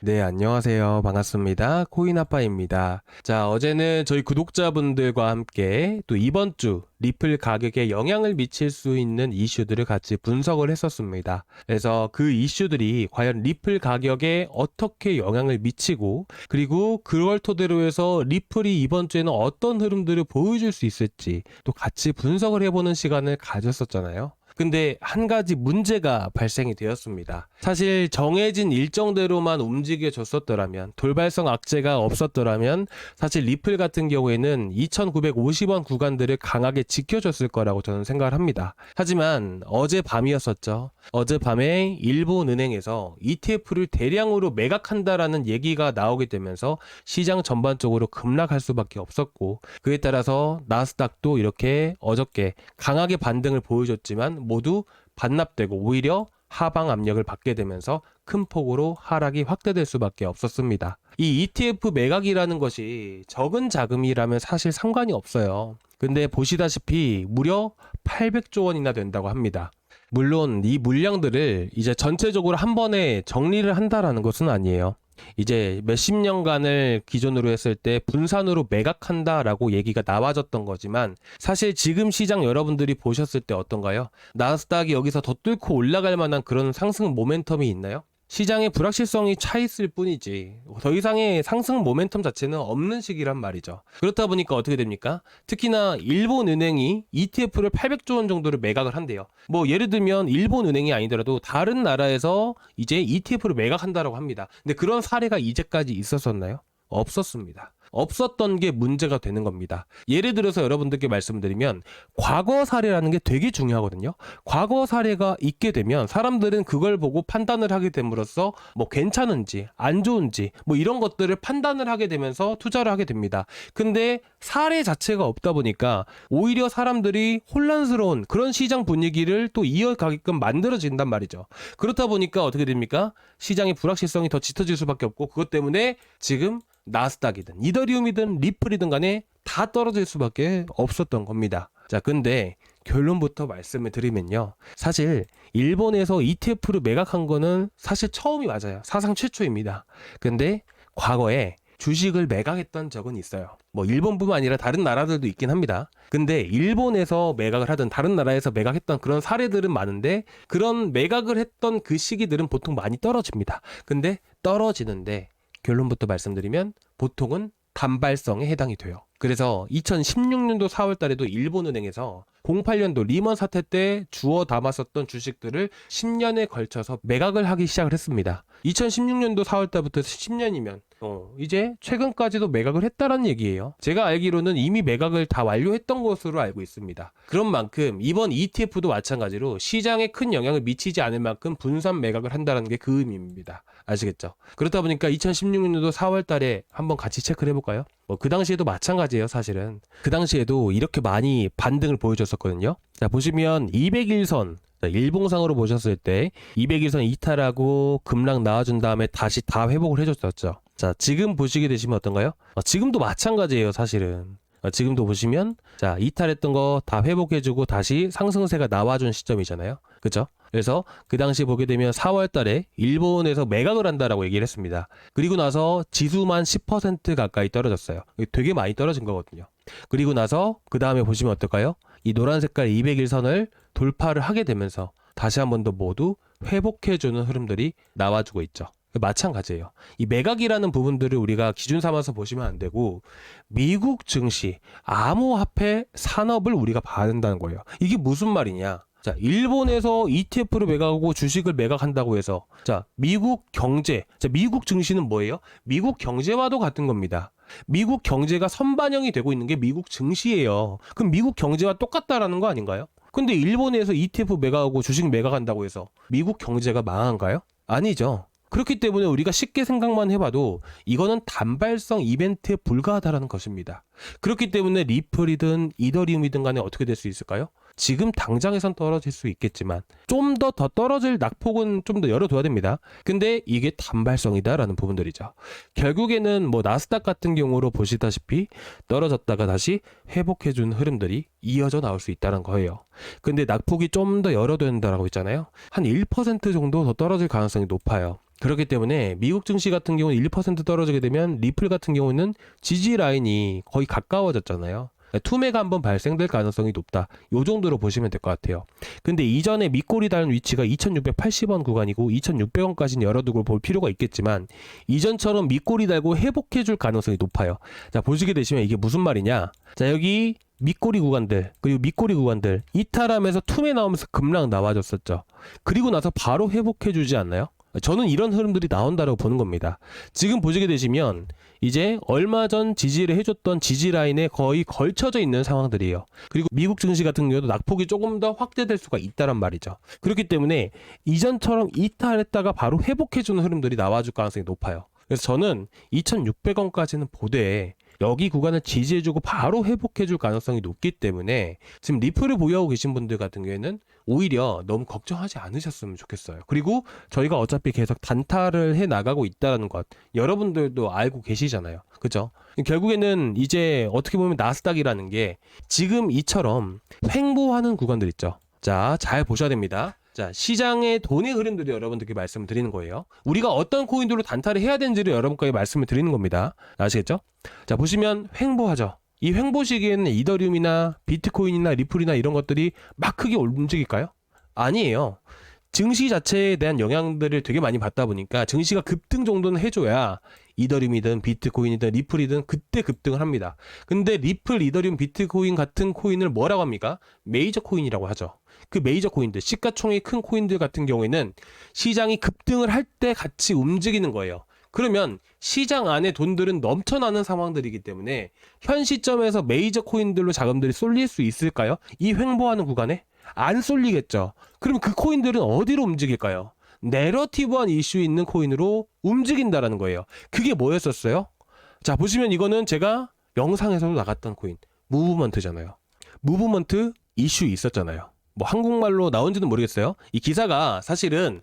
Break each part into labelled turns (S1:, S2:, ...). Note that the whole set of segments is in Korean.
S1: 네, 안녕하세요. 반갑습니다. 코인아빠입니다. 자, 어제는 저희 구독자분들과 함께 또 이번 주 리플 가격에 영향을 미칠 수 있는 이슈들을 같이 분석을 했었습니다. 그래서 그 이슈들이 과연 리플 가격에 어떻게 영향을 미치고, 그리고 그걸 토대로 해서 리플이 이번 주에는 어떤 흐름들을 보여줄 수 있을지 또 같이 분석을 해보는 시간을 가졌었잖아요. 근데 한 가지 문제가 발생이 되었습니다. 사실 정해진 일정대로만 움직여줬었더라면, 돌발성 악재가 없었더라면 사실 리플 같은 경우에는 2,950원 구간들을 강하게 지켜줬을 거라고 저는 생각을 합니다. 하지만 어젯밤이었었죠. 어젯밤에 일본은행에서 ETF를 대량으로 매각한다라는 얘기가 나오게 되면서 시장 전반적으로 급락할 수밖에 없었고, 그에 따라서 나스닥도 이렇게 어저께 강하게 반등을 보여줬지만 모두 반납되고 오히려 하방 압력을 받게 되면서 큰 폭으로 하락이 확대될 수밖에 없었습니다. 이 ETF 매각이라는 것이 적은 자금이라면 사실 상관이 없어요. 근데 보시다시피 무려 800조 원이나 된다고 합니다. 물론 이 물량들을 이제 전체적으로 한 번에 정리를 한다라는 것은 아니에요. 이제 몇십 년간을 기존으로 했을 때 분산으로 매각한다라고 얘기가 나와졌던 거지만, 사실 지금 시장 여러분들이 보셨을 때 어떤가요? 나스닥이 여기서 더 뚫고 올라갈 만한 그런 상승 모멘텀이 있나요? 시장의 불확실성이 차 있을 뿐이지 더 이상의 상승 모멘텀 자체는 없는 시기란 말이죠. 그렇다 보니까 어떻게 됩니까? 특히나 일본은행이 ETF를 800조 원 정도를 매각을 한대요. 뭐 예를 들면 일본은행이 아니더라도 다른 나라에서 이제 ETF를 매각한다라고 합니다. 근데 그런 사례가 이제까지 있었었나요? 없었습니다. 없었던 게 문제가 되는 겁니다. 예를 들어서 여러분들께 말씀드리면 과거 사례라는 게 되게 중요하거든요. 과거 사례가 있게 되면 사람들은 그걸 보고 판단을 하게 됨으로써 뭐 괜찮은지 안 좋은지 뭐 이런 것들을 판단을 하게 되면서 투자를 하게 됩니다. 근데 사례 자체가 없다 보니까 오히려 사람들이 혼란스러운 그런 시장 분위기를 또 이어가게끔 만들어진단 말이죠. 그렇다 보니까 어떻게 됩니까? 시장의 불확실성이 더 짙어질 수밖에 없고, 그것 때문에 지금 나스닥이든 이더리움이든 리플이든 간에 다 떨어질 수밖에 없었던 겁니다. 자, 근데 결론부터 말씀을 드리면요, 사실 일본에서 ETF를 매각한 거는 사실 처음이 맞아요. 사상 최초입니다. 근데 과거에 주식을 매각했던 적은 있어요. 뭐 일본뿐만 아니라 다른 나라들도 있긴 합니다. 근데 일본에서 매각을 하든 다른 나라에서 매각했던 그런 사례들은 많은데, 그런 매각을 했던 그 시기들은 보통 많이 떨어집니다. 근데 떨어지는데 결론부터 말씀드리면 보통은 단발성에 해당이 돼요. 그래서 2016년도 4월 달에도 일본은행에서 08년도 리먼 사태 때 주워 담았었던 주식들을 10년에 걸쳐서 매각을 하기 시작을 했습니다. 2016년도 4월 달부터 10년이면 이제 최근까지도 매각을 했다라는 얘기예요. 제가 알기로는 이미 매각을 다 완료했던 것으로 알고 있습니다. 그런 만큼 이번 ETF도 마찬가지로 시장에 큰 영향을 미치지 않을 만큼 분산 매각을 한다는 게 그 의미입니다. 아시겠죠? 그렇다 보니까 2016년도 4월 달에 한번 같이 체크를 해볼까요? 그 당시에도 마찬가지예요. 사실은 그 당시에도 이렇게 많이 반등을 보여줬었거든요. 자, 보시면 200일선 일봉상으로 보셨을 때 200일선 이탈하고 급락 나와준 다음에 다시 다 회복을 해줬었죠. 자, 지금 보시게 되시면 어떤가요? 지금도 마찬가지예요. 사실은 지금도 보시면 자, 이탈했던 거 다 회복해주고 다시 상승세가 나와준 시점이잖아요. 그죠? 그래서 그 당시 보게 되면 4월 달에 일본에서 매각을 한다라고 얘기를 했습니다. 그리고 나서 지수만 10% 가까이 떨어졌어요. 되게 많이 떨어진 거거든요. 그리고 나서 그 다음에 보시면 어떨까요? 이 노란 색깔 200일선을 돌파를 하게 되면서 다시 한 번 더 모두 회복해주는 흐름들이 나와주고 있죠. 마찬가지예요. 이 매각이라는 부분들을 우리가 기준 삼아서 보시면 안 되고, 미국 증시, 암호화폐 산업을 우리가 봐야 된다는 거예요. 이게 무슨 말이냐? 자, 일본에서 ETF를 매각하고 주식을 매각한다고 해서, 자, 미국 경제, 자, 미국 증시는 뭐예요? 미국 경제와도 같은 겁니다. 미국 경제가 선반영이 되고 있는 게 미국 증시예요. 그럼 미국 경제와 똑같다라는 거 아닌가요? 근데 일본에서 ETF 매각하고 주식 매각한다고 해서 미국 경제가 망한가요? 아니죠. 그렇기 때문에 우리가 쉽게 생각만 해봐도 이거는 단발성 이벤트에 불과하다는 것입니다. 그렇기 때문에 리플이든 이더리움이든 간에 어떻게 될 수 있을까요? 지금 당장에선 떨어질 수 있겠지만 좀 더 떨어질 낙폭은 좀 더 열어둬야 됩니다. 근데 이게 단발성이다라는 부분들이죠. 결국에는 뭐 나스닥 같은 경우로 보시다시피 떨어졌다가 다시 회복해준 흐름들이 이어져 나올 수 있다는 거예요. 근데 낙폭이 좀 더 열어둬야 된다고 했잖아요. 한 1% 정도 더 떨어질 가능성이 높아요. 그렇기 때문에 미국 증시 같은 경우는 1% 떨어지게 되면 리플 같은 경우는 지지 라인이 거의 가까워졌잖아요. 투매가 한번 발생될 가능성이 높다. 요 정도로 보시면 될 것 같아요. 근데 이전에 밑골이 닿은 위치가 2680원 구간이고 2600원까지는 열어두고 볼 필요가 있겠지만 이전처럼 밑골이 달고 회복해 줄 가능성이 높아요. 자, 보시게 되시면 이게 무슨 말이냐. 자, 여기 밑꼬리 구간들 그리고 밑꼬리 구간들 이탈하면서 투매 나오면서 급락 나와줬었죠. 그리고 나서 바로 회복해 주지 않나요? 저는 이런 흐름들이 나온다고 보는 겁니다. 지금 보시게 되시면 이제 얼마 전 지지를 해줬던 지지 라인에 거의 걸쳐져 있는 상황들이에요. 그리고 미국 증시 같은 경우도 낙폭이 조금 더 확대될 수가 있다란 말이죠. 그렇기 때문에 이전처럼 이탈했다가 바로 회복해주는 흐름들이 나와줄 가능성이 높아요. 그래서 저는 2600원까지는 보되 여기 구간을 지지해주고 바로 회복해줄 가능성이 높기 때문에 지금 리플을 보유하고 계신 분들 같은 경우에는 오히려 너무 걱정하지 않으셨으면 좋겠어요. 그리고 저희가 어차피 계속 단타를 해 나가고 있다는 것 여러분들도 알고 계시잖아요. 그죠? 결국에는 이제 어떻게 보면 나스닥이라는 게 지금 이처럼 횡보하는 구간들 있죠. 자, 잘 보셔야 됩니다. 자, 시장의 돈의 흐름들을 여러분들께 말씀을 드리는 거예요. 우리가 어떤 코인들로 단타를 해야 되는지를 여러분께 말씀을 드리는 겁니다. 아시겠죠? 자, 보시면 횡보하죠. 이 횡보 시기에는 이더리움이나 비트코인이나 리플이나 이런 것들이 막 크게 움직일까요? 아니에요. 증시 자체에 대한 영향들을 되게 많이 받다 보니까 증시가 급등 정도는 해줘야 이더리움이든 비트코인이든 리플이든 그때 급등을 합니다. 근데 리플, 이더리움, 비트코인 같은 코인을 뭐라고 합니까? 메이저 코인이라고 하죠. 그 메이저 코인들, 시가총액이 큰 코인들 같은 경우에는 시장이 급등을 할 때 같이 움직이는 거예요. 그러면 시장 안에 돈들은 넘쳐나는 상황들이기 때문에 현 시점에서 메이저 코인들로 자금들이 쏠릴 수 있을까요? 이 횡보하는 구간에? 안 쏠리겠죠. 그럼 그 코인들은 어디로 움직일까요? 내러티브한 이슈 있는 코인으로 움직인다라는 거예요. 그게 뭐였었어요? 자, 보시면 이거는 제가 영상에서도 나갔던 코인 무브먼트잖아요. 무브먼트 이슈 있었잖아요. 뭐 한국말로 나온지는 모르겠어요. 이 기사가 사실은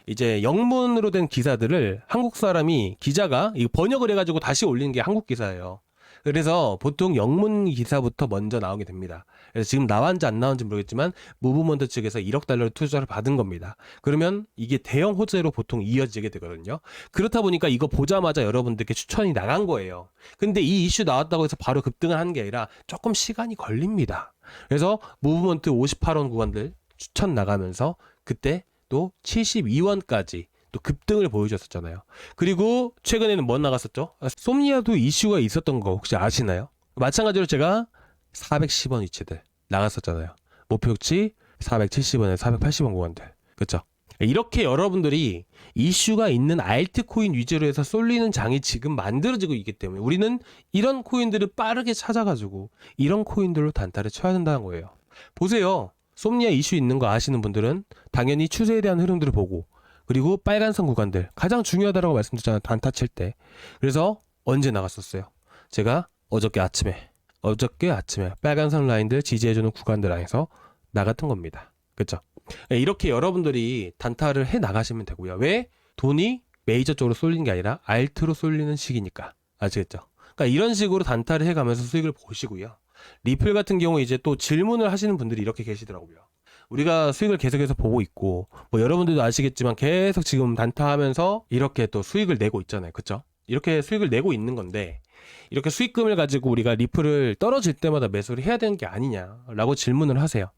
S1: 이제 영문으로 된 기사들을 한국 사람이 기자가 번역을 해가지고 다시 올리는 게 한국 기사예요. 그래서 보통 영문 기사부터 먼저 나오게 됩니다. 그래서 지금 나왔는지 안 나왔는지 모르겠지만 무브먼트 측에서 1억 달러를 투자를 받은 겁니다. 그러면 이게 대형 호재로 보통 이어지게 되거든요. 그렇다 보니까 이거 보자마자 여러분들께 추천이 나간 거예요. 근데 이 이슈 나왔다고 해서 바로 급등을 하는 게 아니라 조금 시간이 걸립니다. 그래서 무브먼트 58원 구간들 추천 나가면서 그때 또 72원까지 또 급등을 보여줬었잖아요. 그리고 최근에는 뭐 나갔었죠? 솜니아도 이슈가 있었던 거 혹시 아시나요? 마찬가지로 제가 410원 위치들 나갔었잖아요. 목표치 470원에 480원 구간들. 그렇죠? 이렇게 여러분들이 이슈가 있는 알트코인 위주로 해서 쏠리는 장이 지금 만들어지고 있기 때문에 우리는 이런 코인들을 빠르게 찾아가지고 이런 코인들로 단타를 쳐야 된다는 거예요. 보세요. 솜니아 이슈 있는 거 아시는 분들은 당연히 추세에 대한 흐름들을 보고 그리고 빨간선 구간들 가장 중요하다고 말씀드렸잖아요. 단타 칠 때. 그래서 언제 나갔었어요? 제가 어저께 아침에 빨간선 라인들 지지해주는 구간들 안에서 나갔던 겁니다. 그렇죠? 이렇게 여러분들이 단타를 해 나가시면 되고요. 왜? 돈이 메이저 쪽으로 쏠리는 게 아니라 알트로 쏠리는 시기니까. 아시겠죠? 그러니까 이런 식으로 단타를 해가면서 수익을 보시고요. 리플 같은 경우 이제 또 질문을 하시는 분들이 이렇게 계시더라고요. 우리가 수익을 계속해서 보고 있고 뭐 여러분들도 아시겠지만 계속 지금 단타하면서 이렇게 또 수익을 내고 있잖아요. 그렇죠? 이렇게 수익을 내고 있는 건데 이렇게 수익금을 가지고 우리가 리플을 떨어질 때마다 매수를 해야 되는 게 아니냐라고 질문을 하세요.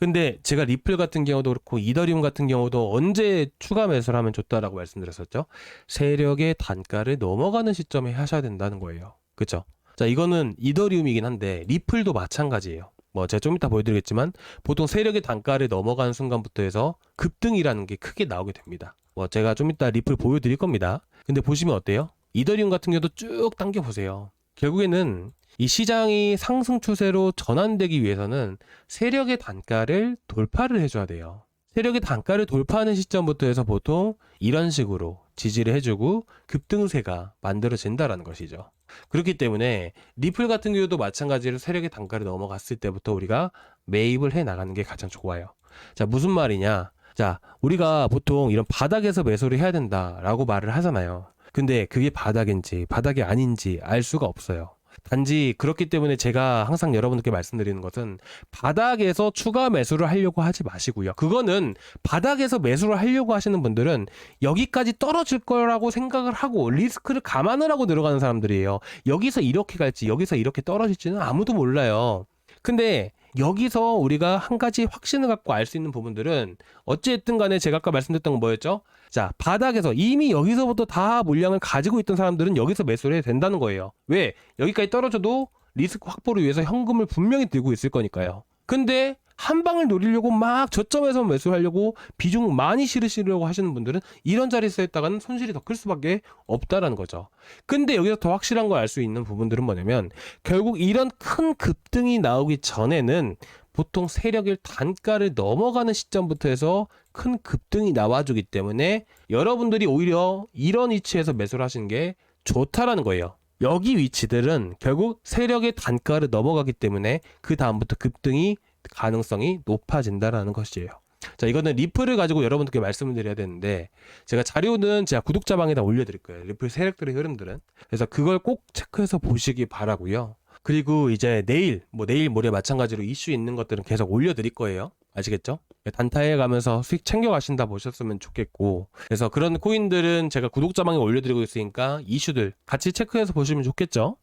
S1: 근데 제가 리플 같은 경우도 그렇고 이더리움 같은 경우도 언제 추가 매수를 하면 좋다라고 말씀드렸었죠? 세력의 단가를 넘어가는 시점에 하셔야 된다는 거예요. 그렇죠? 자, 이거는 이더리움이긴 한데 리플도 마찬가지예요. 뭐 제가 좀 이따 보여드리겠지만 보통 세력의 단가를 넘어가는 순간부터 해서 급등이라는 게 크게 나오게 됩니다. 뭐 제가 좀 이따 리플 보여드릴 겁니다. 근데 보시면 어때요? 이더리움 같은 경우도 쭉 당겨보세요. 결국에는 이 시장이 상승 추세로 전환되기 위해서는 세력의 단가를 돌파를 해줘야 돼요. 세력의 단가를 돌파하는 시점부터 해서 보통 이런 식으로 지지를 해주고 급등세가 만들어진다라는 것이죠. 그렇기 때문에 리플 같은 경우도 마찬가지로 세력의 단가를 넘어갔을 때부터 우리가 매입을 해 나가는 게 가장 좋아요. 자, 무슨 말이냐? 자, 우리가 보통 이런 바닥에서 매수를 해야 된다라고 말을 하잖아요. 근데 그게 바닥인지 바닥이 아닌지 알 수가 없어요. 단지 그렇기 때문에 제가 항상 여러분들께 말씀드리는 것은 바닥에서 추가 매수를 하려고 하지 마시고요. 그거는 바닥에서 매수를 하려고 하시는 분들은 여기까지 떨어질 거라고 생각을 하고 리스크를 감안을 하고 들어가는 사람들이에요. 여기서 이렇게 갈지 여기서 이렇게 떨어질지는 아무도 몰라요. 근데 여기서 우리가 한 가지 확신을 갖고 알 수 있는 부분들은 어찌됐든 간에 제가 아까 말씀드렸던 건 뭐였죠? 자, 바닥에서 이미 여기서부터 다 물량을 가지고 있던 사람들은 여기서 매수를 해야 된다는 거예요. 왜? 여기까지 떨어져도 리스크 확보를 위해서 현금을 분명히 들고 있을 거니까요. 근데 한 방을 노리려고 막 저점에서 매수하려고 비중 많이 실으시려고 하시는 분들은 이런 자리에서 했다가는 손실이 더 클 수밖에 없다라는 거죠. 근데 여기서 더 확실한 걸 알 수 있는 부분들은 뭐냐면 결국 이런 큰 급등이 나오기 전에는 보통 세력의 단가를 넘어가는 시점부터 해서 큰 급등이 나와주기 때문에 여러분들이 오히려 이런 위치에서 매수를 하시는 게 좋다라는 거예요. 여기 위치들은 결국 세력의 단가를 넘어가기 때문에 그 다음부터 급등이 가능성이 높아진다라는 것이에요. 자, 이거는 리플을 가지고 여러분들께 말씀을 드려야 되는데 제가 자료는 제가 구독자방에다 올려드릴 거예요. 리플 세력들의 흐름들은. 그래서 그걸 꼭 체크해서 보시기 바라고요. 그리고 이제 내일 모레 마찬가지로 이슈 있는 것들은 계속 올려드릴 거예요. 아시겠죠? 단타에 가면서 수익 챙겨 가신다 보셨으면 좋겠고, 그래서 그런 코인들은 제가 구독자방에 올려드리고 있으니까 이슈들 같이 체크해서 보시면 좋겠죠?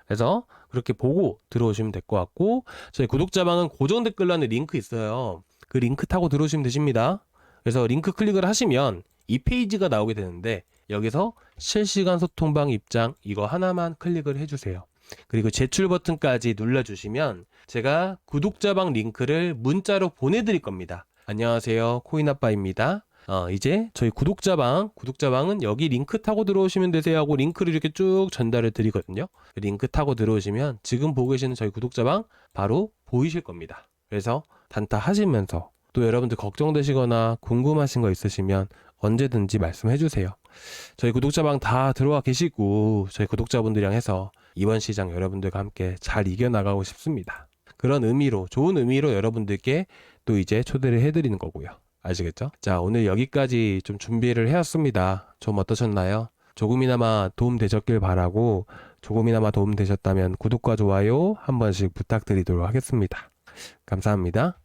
S1: 그래서 그렇게 보고 들어오시면 될 것 같고, 저희 구독자방은 고정 댓글란에 링크 있어요. 그 링크 타고 들어오시면 되십니다. 그래서 링크 클릭을 하시면 이 페이지가 나오게 되는데 여기서 실시간 소통방 입장 이거 하나만 클릭을 해주세요. 그리고 제출 버튼까지 눌러주시면 제가 구독자방 링크를 문자로 보내드릴 겁니다. 안녕하세요, 코인아빠입니다. 이제 저희 구독자방은 여기 링크 타고 들어오시면 되세요 하고 링크를 이렇게 쭉 전달을 드리거든요. 링크 타고 들어오시면 지금 보고 계시는 저희 구독자방 바로 보이실 겁니다. 그래서 단타 하시면서 또 여러분들 걱정되시거나 궁금하신 거 있으시면 언제든지 말씀해 주세요. 저희 구독자방 다 들어와 계시고 저희 구독자분들이랑 해서 이번 시장 여러분들과 함께 잘 이겨나가고 싶습니다. 그런 의미로, 좋은 의미로 여러분들께 또 이제 초대를 해드리는 거고요. 아시겠죠? 자, 오늘 여기까지 좀 준비를 해왔습니다. 좀 어떠셨나요? 조금이나마 도움 되셨길 바라고, 조금이나마 도움 되셨다면 구독과 좋아요 한 번씩 부탁드리도록 하겠습니다. 감사합니다.